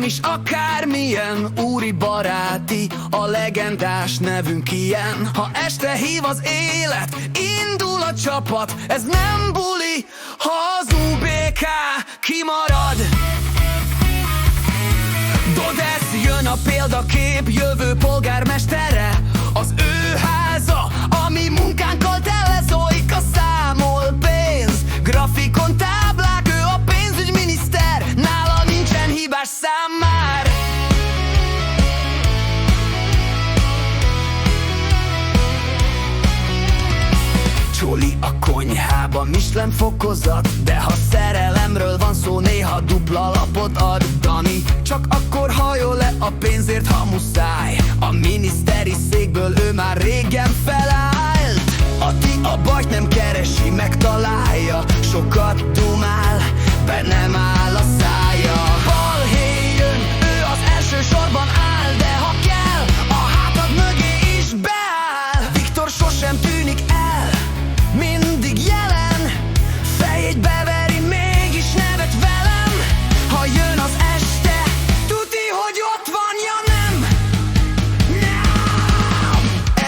is akármilyen, úri baráti, a legendás nevünk ilyen. Ha este hív az élet, indul a csapat, ez nem buli, ha az UBK kimarad. Dodesz jön a példakép, jövő polgármestere, az ő háza, ami munkánkkal tele, Zoika számol pénz, grafikon táblák, ő a pénzügyminiszter, nála nincsen hibás szám már. Csoli a konyhában, Michelin fokozat, de ha szerelemről van szó, néha dupla lapot ad. Dani csak akkor hajol le a pénzért, ha muszáj, a miniszteri székből ő már régen felállt. Ati a bajt nem keresi, megtalálja, sokat dumál, be nem áll a szája. Balhé jön, ő az első sorban áll, de ha kell, a hátad mögé is beáll. Viktor sosem tűnik el, mindig jelen, fejét beveri, mégis nevet velem. Ha jön az este, tuti, hogy ott van, ja nem.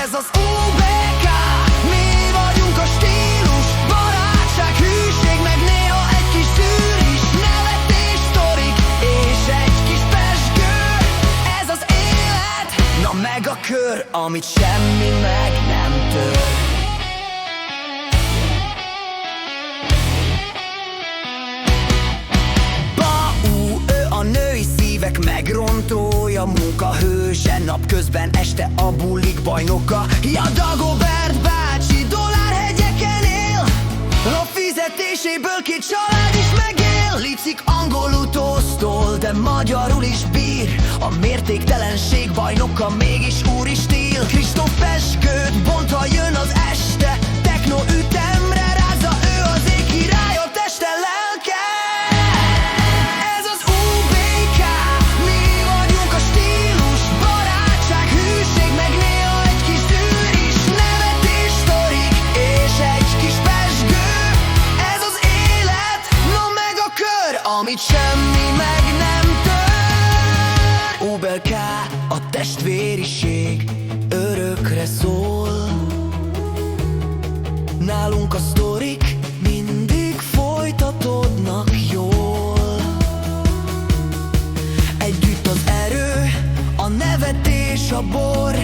Ez az UBK, mi vagyunk a stílus, barátság, hűség, meg néha egy kis szűr is, nevetés, sztorik, és egy kis pezsgő. Ez az élet, na meg a kör, amit semmi meg nem tör. Megrontója, munkahőse, napközben este a bulik bajnoka. Ja, Dagobert bácsi dollárhegyeken él, a fizetéséből 2 család is megél. Licik angolul tosztol, de magyarul is bír, a mértéktelenség bajnoka, mégis úri stíl. Kristóf pezsgőt bont, ha jön az este, techno ütemre rázza, ő az ég királya, teste, lelke. Amit semmi meg nem tör. UBK, a testvériség örökre szól. Nálunk a sztorik mindig folytatódnak jól. Együtt az erő, a nevetés, a bor,